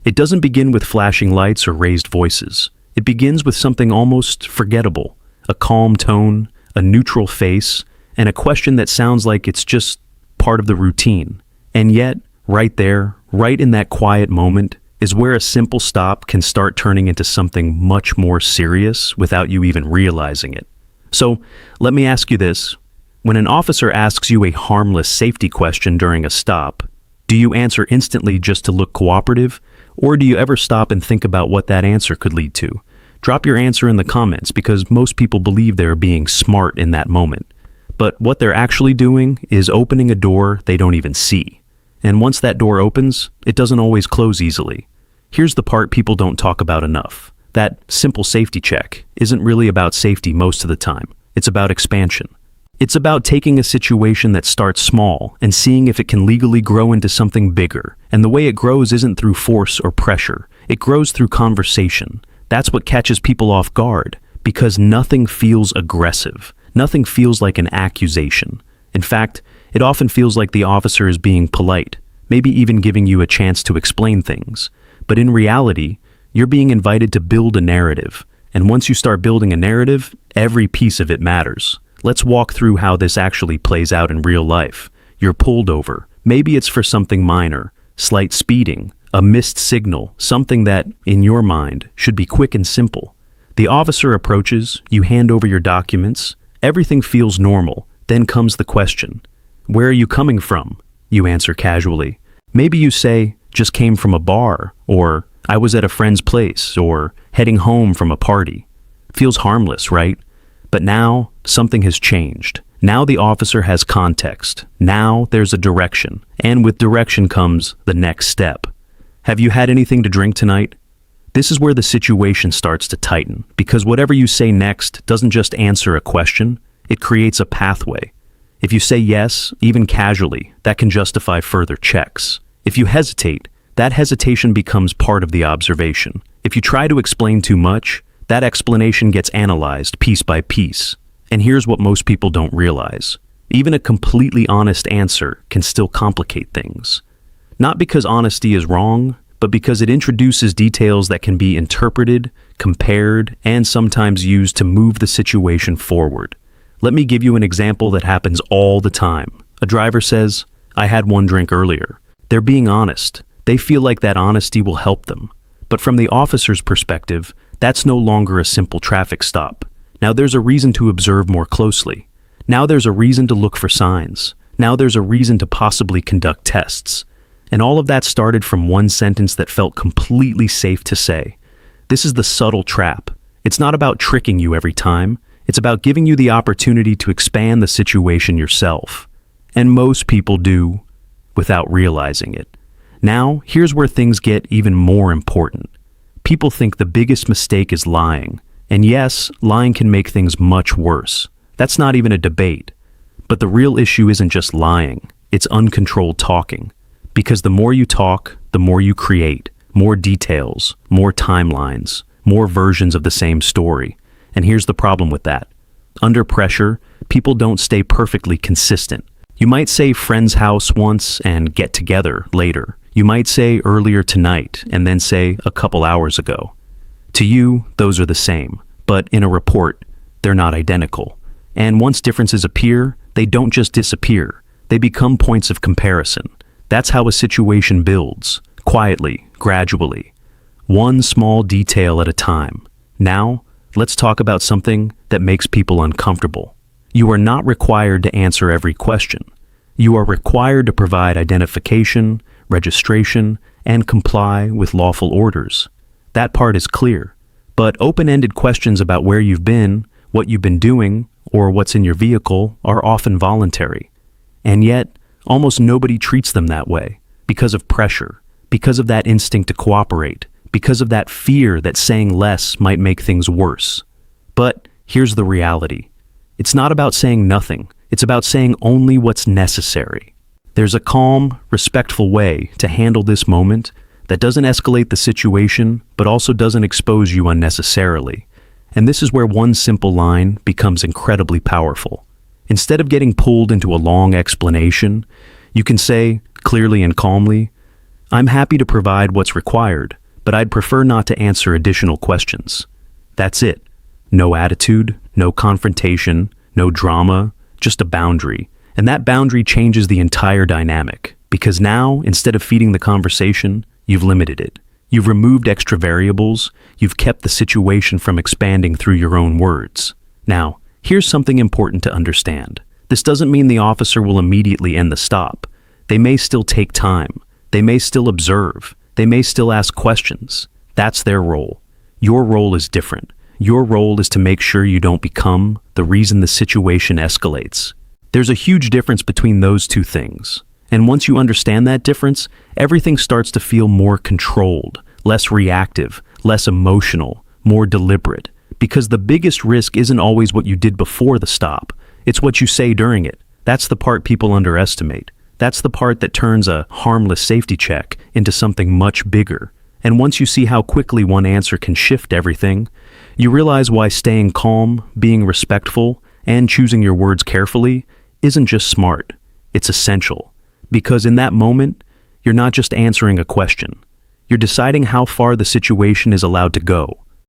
It doesn't begin with flashing lights or raised voices. It begins with something almost forgettable, a calm tone, a neutral face, and a question that sounds like it's just part of the routine. And yet, right there, right in that quiet moment, is where a simple stop can start turning into something much more serious without you even realizing it. So, let me ask you this. When an officer asks you a harmless safety question during a stop, do you answer instantly just to look cooperative, or do you ever stop and think about what that answer could lead to? Drop your answer in the comments because most people believe they're being smart in that moment. But what they're actually doing is opening a door they don't even see. And once that door opens, it doesn't always close easily. Here's the part people don't talk about enough. That simple safety check isn't really about safety most of the time. It's about expansion. It's about taking a situation that starts small and seeing if it can legally grow into something bigger. And the way it grows isn't through force or pressure. It grows through conversation. That's what catches people off guard, because nothing feels aggressive. Nothing feels like an accusation. In fact, it often feels like the officer is being polite, maybe even giving you a chance to explain things. But in reality, you're being invited to build a narrative. And once you start building a narrative, every piece of it matters. Let's walk through how this actually plays out in real life. You're pulled over. Maybe it's for something minor, slight speeding, a missed signal, something that, in your mind, should be quick and simple. The officer approaches, you hand over your documents, everything feels normal. Then comes the question, where are you coming from? You answer casually. Maybe you say, just came from a bar, or I was at a friend's place, or heading home from a party. Feels harmless, right? But now, something has changed. Now the officer has context. Now there's a direction. And with direction comes the next step. Have you had anything to drink tonight? This is where the situation starts to tighten, because whatever you say next doesn't just answer a question, it creates a pathway. If you say yes, even casually, that can justify further checks. If you hesitate, that hesitation becomes part of the observation. If you try to explain too much, that explanation gets analyzed piece by piece. And here's what most people don't realize. Even a completely honest answer can still complicate things. Not because honesty is wrong, but because it introduces details that can be interpreted, compared, and sometimes used to move the situation forward. Let me give you an example that happens all the time. A driver says, I had one drink earlier. They're being honest. They feel like that honesty will help them. But from the officer's perspective, that's no longer a simple traffic stop. Now there's a reason to observe more closely. Now there's a reason to look for signs. Now there's a reason to possibly conduct tests. And all of that started from one sentence that felt completely safe to say. This is the subtle trap. It's not about tricking you every time. It's about giving you the opportunity to expand the situation yourself. And most people do without realizing it. Now, here's where things get even more important. People think the biggest mistake is lying. And yes, lying can make things much worse. That's not even a debate. But the real issue isn't just lying. It's uncontrolled talking. Because the more you talk, the more you create. More details, more timelines, more versions of the same story. And here's the problem with that. Under pressure, people don't stay perfectly consistent. You might say friend's house once and get together later. You might say earlier tonight and then say a couple hours ago. To you, those are the same. But in a report, they're not identical. And once differences appear, they don't just disappear. They become points of comparison. That's how a situation builds, quietly, gradually. One small detail at a time. Now, let's talk about something that makes people uncomfortable. You are not required to answer every question. You are required to provide identification, registration, and comply with lawful orders. That part is clear. But open-ended questions about where you've been, what you've been doing, or what's in your vehicle are often voluntary. And yet, almost nobody treats them that way because of pressure, because of that instinct to cooperate, because of that fear that saying less might make things worse. But here's the reality. It's not about saying nothing. It's about saying only what's necessary. There's a calm, respectful way to handle this moment that doesn't escalate the situation, but also doesn't expose you unnecessarily. And this is where one simple line becomes incredibly powerful. Instead of getting pulled into a long explanation, you can say, clearly and calmly, I'm happy to provide what's required, but I'd prefer not to answer additional questions. That's it. No attitude, no confrontation, no drama, just a boundary. And that boundary changes the entire dynamic, because now, instead of feeding the conversation, you've limited it. You've removed extra variables, you've kept the situation from expanding through your own words. Now, here's something important to understand. This doesn't mean the officer will immediately end the stop. They may still take time. They may still observe. They may still ask questions. That's their role. Your role is different. Your role is to make sure you don't become the reason the situation escalates. There's a huge difference between those two things. And once you understand that difference, everything starts to feel more controlled, less reactive, less emotional, more deliberate. Because the biggest risk isn't always what you did before the stop. It's what you say during it. That's the part people underestimate. That's the part that turns a harmless safety check into something much bigger. And once you see how quickly one answer can shift everything, you realize why staying calm, being respectful, and choosing your words carefully isn't just smart. It's essential. Because in that moment, you're not just answering a question. You're deciding how far the situation is allowed to go.